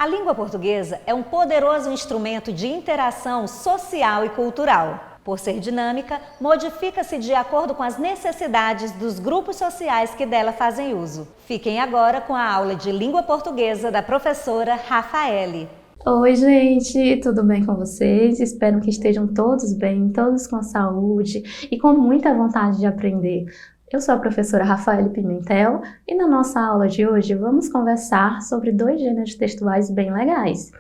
A língua portuguesa é um poderoso instrumento de interação social e cultural. Por ser dinâmica, modifica-se de acordo com as necessidades dos grupos sociais que dela fazem uso. Fiquem agora com a aula de língua portuguesa da professora Rafaele. Oi, gente, tudo bem com vocês? Espero que estejam todos bem, todos com saúde e com muita vontade de aprender. Eu sou a professora Rafaele Pimentel e na nossa aula de hoje vamos conversar sobre 2 gêneros textuais bem legais.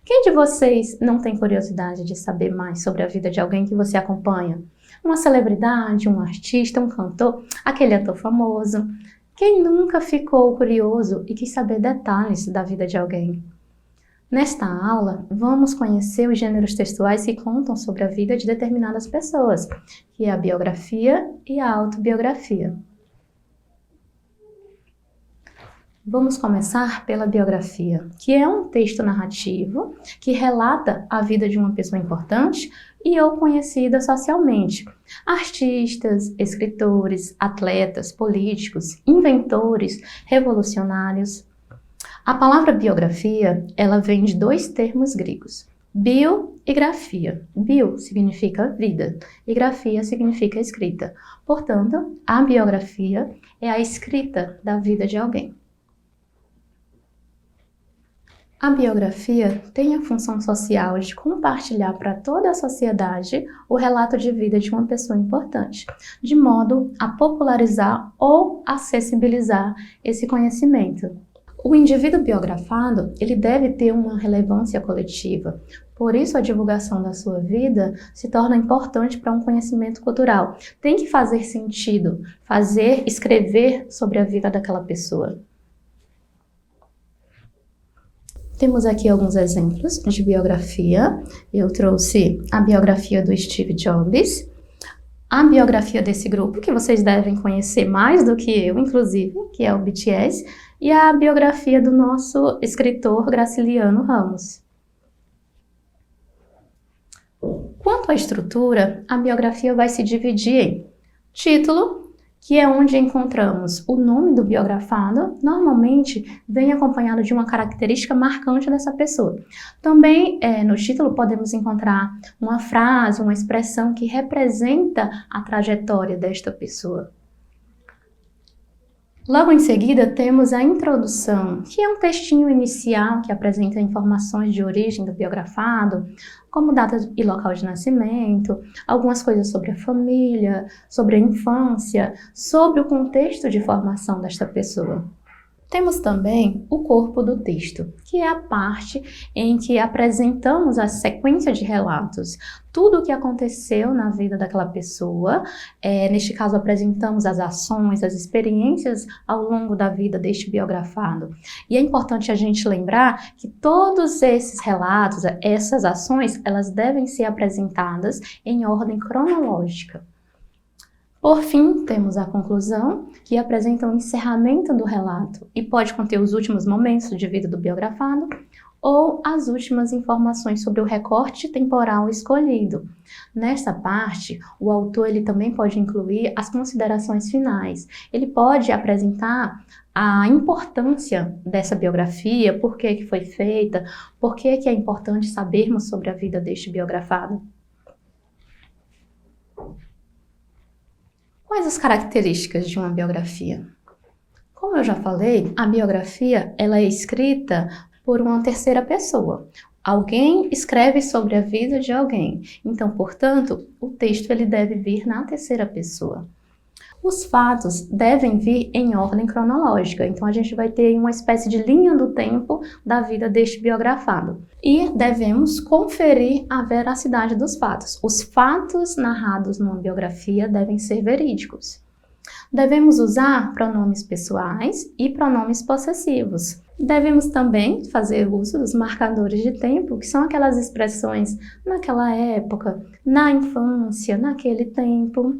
Quem de vocês não tem curiosidade de saber mais sobre a vida de alguém que você acompanha? Uma celebridade, um artista, um cantor, aquele ator famoso? Quem nunca ficou curioso e quis saber detalhes da vida de alguém? Nesta aula, vamos conhecer os gêneros textuais que contam sobre a vida de determinadas pessoas, que é a biografia e a autobiografia. Vamos começar pela biografia, que é um texto narrativo que relata a vida de uma pessoa importante e ou conhecida socialmente. Artistas, escritores, atletas, políticos, inventores, revolucionários. A palavra biografia, ela vem de 2 termos gregos, bio e grafia. Bio significa vida e grafia significa escrita. Portanto, a biografia é a escrita da vida de alguém. A biografia tem a função social de compartilhar para toda a sociedade o relato de vida de uma pessoa importante, de modo a popularizar ou acessibilizar esse conhecimento. O indivíduo biografado, ele deve ter uma relevância coletiva. Por isso, a divulgação da sua vida se torna importante para um conhecimento cultural. Tem que fazer sentido, escrever sobre a vida daquela pessoa. Temos aqui alguns exemplos de biografia. Eu trouxe a biografia do Steve Jobs, a biografia desse grupo, que vocês devem conhecer mais do que eu, inclusive, que é o BTS, e a biografia do nosso escritor Graciliano Ramos. Quanto à estrutura, a biografia vai se dividir em título, que é onde encontramos o nome do biografado, normalmente vem acompanhado de uma característica marcante dessa pessoa. Também no título podemos encontrar uma frase, uma expressão que representa a trajetória desta pessoa. Logo em seguida temos a introdução, que é um textinho inicial que apresenta informações de origem do biografado, como data e local de nascimento, algumas coisas sobre a família, sobre a infância, sobre o contexto de formação desta pessoa. Temos também o corpo do texto, que é a parte em que apresentamos a sequência de relatos, tudo o que aconteceu na vida daquela pessoa. Neste caso, apresentamos as ações, as experiências ao longo da vida deste biografado. E é importante a gente lembrar que todos esses relatos, essas ações, elas devem ser apresentadas em ordem cronológica. Por fim, temos a conclusão, que apresenta o encerramento do relato e pode conter os últimos momentos de vida do biografado ou as últimas informações sobre o recorte temporal escolhido. Nesta parte, o autor ele também pode incluir as considerações finais. Ele pode apresentar a importância dessa biografia, por que foi feita, por que é importante sabermos sobre a vida deste biografado. Quais as características de uma biografia? Como eu já falei, a biografia ela é escrita por uma terceira pessoa. Alguém escreve sobre a vida de alguém. Então, portanto, o texto ele deve vir na terceira pessoa. Os fatos devem vir em ordem cronológica, então a gente vai ter uma espécie de linha do tempo da vida deste biografado. E devemos conferir a veracidade dos fatos. Os fatos narrados numa biografia devem ser verídicos. Devemos usar pronomes pessoais e pronomes possessivos. Devemos também fazer uso dos marcadores de tempo, que são aquelas expressões naquela época, na infância, naquele tempo.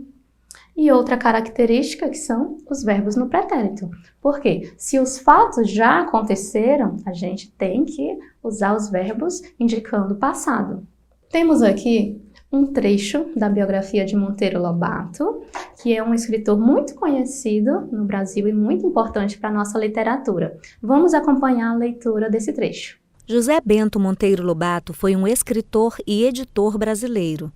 E outra característica que são os verbos no pretérito. Porque se os fatos já aconteceram, a gente tem que usar os verbos indicando o passado. Temos aqui um trecho da biografia de Monteiro Lobato, que é um escritor muito conhecido no Brasil e muito importante para a nossa literatura. Vamos acompanhar a leitura desse trecho. José Bento Monteiro Lobato foi um escritor e editor brasileiro,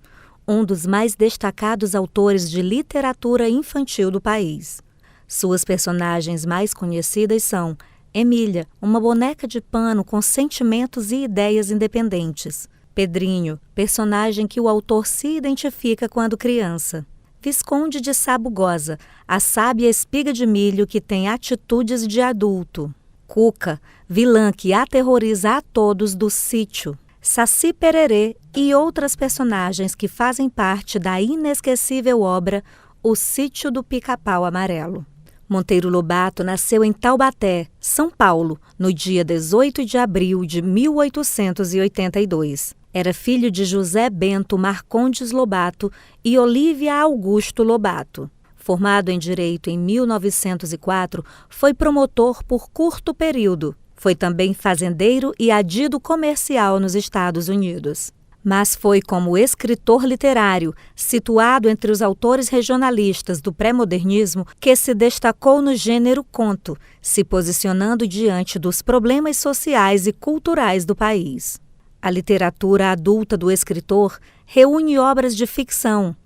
um dos mais destacados autores de literatura infantil do país. Suas personagens mais conhecidas são Emília, uma boneca de pano com sentimentos e ideias independentes. Pedrinho, personagem que o autor se identifica quando criança. Visconde de Sabugosa, a sábia espiga de milho que tem atitudes de adulto. Cuca, vilã que aterroriza a todos do sítio. Saci Pererê e outras personagens que fazem parte da inesquecível obra O Sítio do Pica-Pau Amarelo. Monteiro Lobato nasceu em Taubaté, São Paulo, no dia 18 de abril de 1882. Era filho de José Bento Marcondes Lobato e Olívia Augusto Lobato. Formado em Direito em 1904, foi promotor por curto período. Foi também fazendeiro e adido comercial nos Estados Unidos. Mas foi como escritor literário, situado entre os autores regionalistas do pré-modernismo, que se destacou no gênero conto, se posicionando diante dos problemas sociais e culturais do país. A literatura adulta do escritor reúne obras de ficção.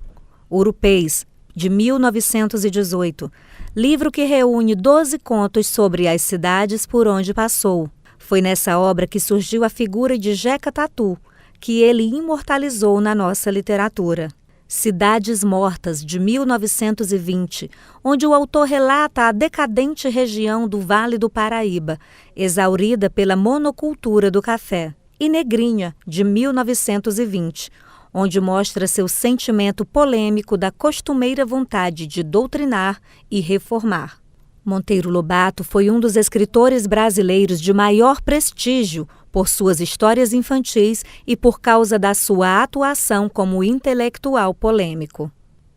Urupês, de 1918, livro que reúne 12 contos sobre as cidades por onde passou. Foi nessa obra que surgiu a figura de Jeca Tatu, que ele imortalizou na nossa literatura. Cidades Mortas, de 1920, onde o autor relata a decadente região do Vale do Paraíba, exaurida pela monocultura do café. E Negrinha, de 1920, onde mostra seu sentimento polêmico da costumeira vontade de doutrinar e reformar. Monteiro Lobato foi um dos escritores brasileiros de maior prestígio por suas histórias infantis e por causa da sua atuação como intelectual polêmico.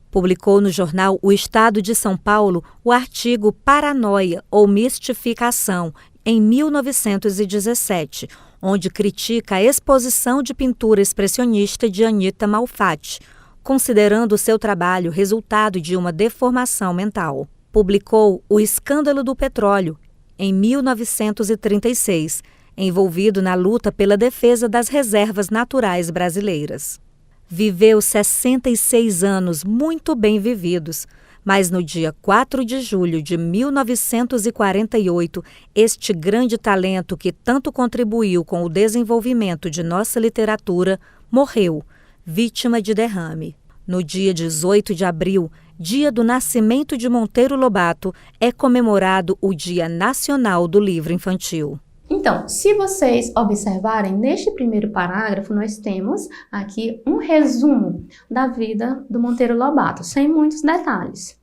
Publicou no jornal O Estado de São Paulo o artigo Paranoia ou Mistificação, em 1917, onde critica a exposição de pintura expressionista de Anita Malfatti, considerando seu trabalho resultado de uma deformação mental. Publicou O Escândalo do Petróleo, em 1936, envolvido na luta pela defesa das reservas naturais brasileiras. Viveu 66 anos muito bem vividos, mas no dia 4 de julho de 1948, este grande talento que tanto contribuiu com o desenvolvimento de nossa literatura morreu, vítima de derrame. No dia 18 de abril, dia do nascimento de Monteiro Lobato, é comemorado o Dia Nacional do Livro Infantil. Então, se vocês observarem, neste primeiro parágrafo, nós temos aqui um resumo da vida do Monteiro Lobato, sem muitos detalhes.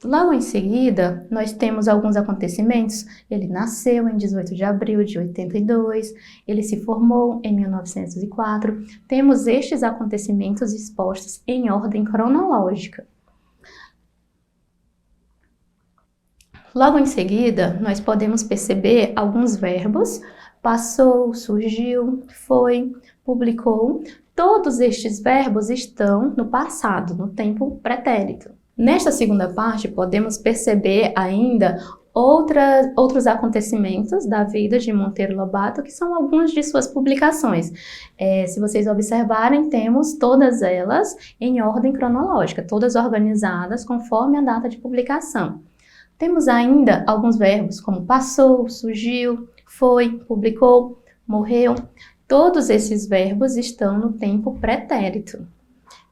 Logo em seguida, nós temos alguns acontecimentos. Ele nasceu em 18 de abril de 82, ele se formou em 1904. Temos estes acontecimentos expostos em ordem cronológica. Logo em seguida, nós podemos perceber alguns verbos: passou, surgiu, foi, publicou. Todos estes verbos estão no passado, no tempo pretérito. Nesta segunda parte, podemos perceber ainda outros acontecimentos da vida de Monteiro Lobato, que são algumas de suas publicações. Se vocês observarem, temos todas elas em ordem cronológica, todas organizadas conforme a data de publicação. Temos ainda alguns verbos como passou, surgiu, foi, publicou, morreu. Todos esses verbos estão no tempo pretérito.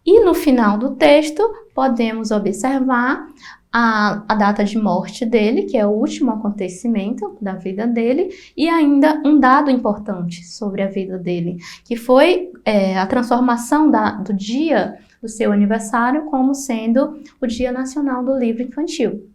E no final do texto, podemos observar a data de morte dele, que é o último acontecimento da vida dele, e ainda um dado importante sobre a vida dele, que foi a transformação do dia do seu aniversário como sendo o Dia Nacional do Livro Infantil.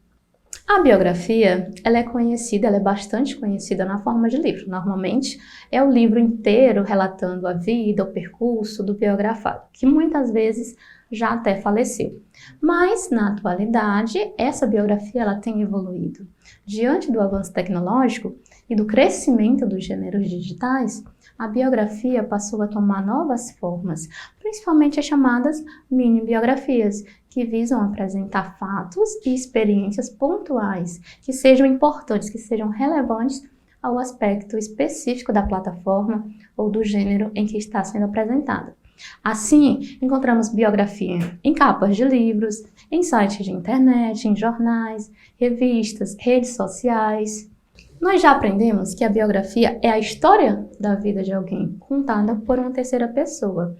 A biografia, ela é bastante conhecida na forma de livro. Normalmente, é o livro inteiro relatando a vida, o percurso do biografado, que muitas vezes já até faleceu. Mas, na atualidade, essa biografia ela tem evoluído. Diante do avanço tecnológico e do crescimento dos gêneros digitais, a biografia passou a tomar novas formas, principalmente as chamadas mini-biografias, que visam apresentar fatos e experiências pontuais que sejam importantes, que sejam relevantes ao aspecto específico da plataforma ou do gênero em que está sendo apresentada. Assim, encontramos biografia em capas de livros, em sites de internet, em jornais, revistas, redes sociais. Nós já aprendemos que a biografia é a história da vida de alguém, contada por uma terceira pessoa.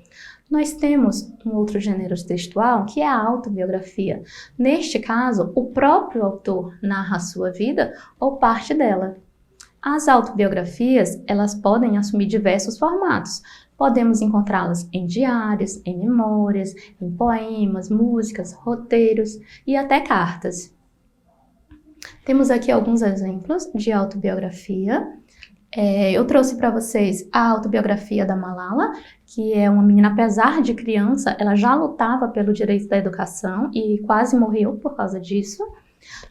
Nós temos um outro gênero textual, que é a autobiografia. Neste caso, o próprio autor narra a sua vida ou parte dela. As autobiografias, elas podem assumir diversos formatos. Podemos encontrá-las em diários, em memórias, em poemas, músicas, roteiros e até cartas. Temos aqui alguns exemplos de autobiografia. Eu trouxe para vocês a autobiografia da Malala, que é uma menina, apesar de criança, ela já lutava pelo direito da educação e quase morreu por causa disso.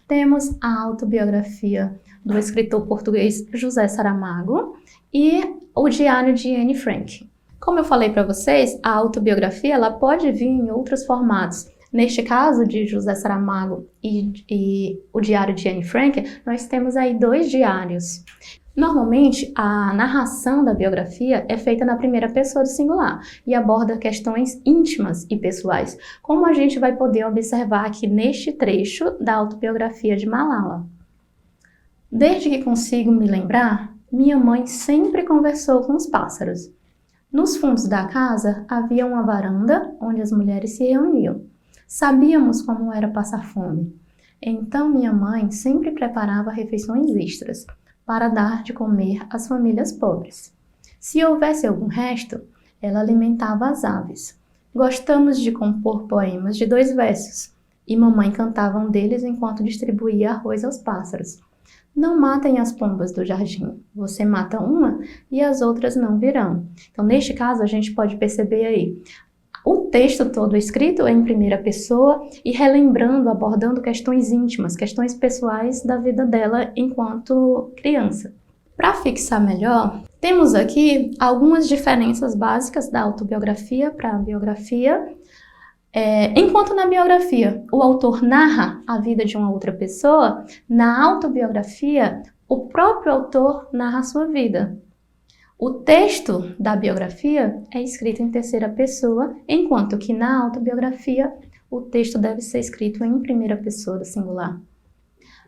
Temos a autobiografia do escritor português José Saramago e o diário de Anne Frank. Como eu falei para vocês, a autobiografia ela pode vir em outros formatos. Neste caso de José Saramago e o diário de Anne Frank, nós temos aí 2 diários. Normalmente, a narração da biografia é feita na primeira pessoa do singular e aborda questões íntimas e pessoais, como a gente vai poder observar aqui neste trecho da autobiografia de Malala. Desde que consigo me lembrar, minha mãe sempre conversou com os pássaros. Nos fundos da casa havia uma varanda onde as mulheres se reuniam. Sabíamos como era passar fome. Então minha mãe sempre preparava refeições extras para dar de comer às famílias pobres. Se houvesse algum resto, ela alimentava as aves. Gostamos de compor poemas de 2 versos, e mamãe cantava um deles enquanto distribuía arroz aos pássaros. Não matem as pombas do jardim. Você mata uma e as outras não virão. Então, neste caso, a gente pode perceber aí o texto todo escrito em primeira pessoa e relembrando, abordando questões íntimas, questões pessoais da vida dela enquanto criança. Para fixar melhor, temos aqui algumas diferenças básicas da autobiografia para a biografia. Enquanto na biografia o autor narra a vida de uma outra pessoa, na autobiografia o próprio autor narra a sua vida. O texto da biografia é escrito em terceira pessoa, enquanto que na autobiografia o texto deve ser escrito em primeira pessoa do singular.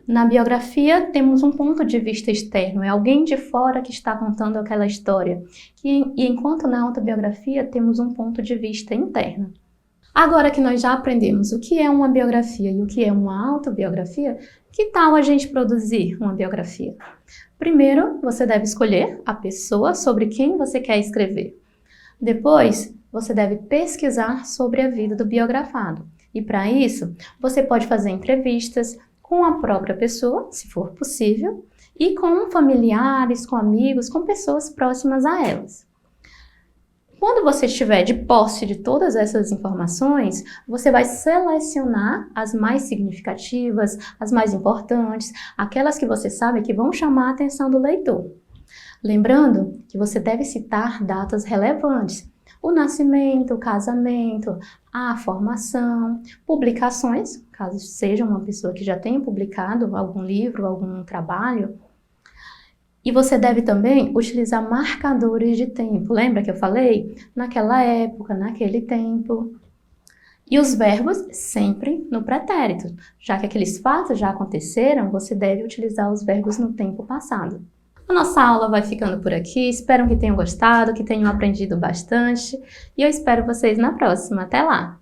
Na biografia temos um ponto de vista externo, é alguém de fora que está contando aquela história, e enquanto na autobiografia temos um ponto de vista interno. Agora que nós já aprendemos o que é uma biografia e o que é uma autobiografia, que tal a gente produzir uma biografia? Primeiro, você deve escolher a pessoa sobre quem você quer escrever. Depois, você deve pesquisar sobre a vida do biografado. E para isso, você pode fazer entrevistas com a própria pessoa, se for possível, e com familiares, com amigos, com pessoas próximas a elas. Quando você estiver de posse de todas essas informações, você vai selecionar as mais significativas, as mais importantes, aquelas que você sabe que vão chamar a atenção do leitor. Lembrando que você deve citar datas relevantes: o nascimento, o casamento, a formação, publicações, caso seja uma pessoa que já tenha publicado algum livro, algum trabalho. E você deve também utilizar marcadores de tempo. Lembra que eu falei? Naquela época, naquele tempo. E os verbos sempre no pretérito. Já que aqueles fatos já aconteceram, você deve utilizar os verbos no tempo passado. A nossa aula vai ficando por aqui. Espero que tenham gostado, que tenham aprendido bastante. E eu espero vocês na próxima. Até lá!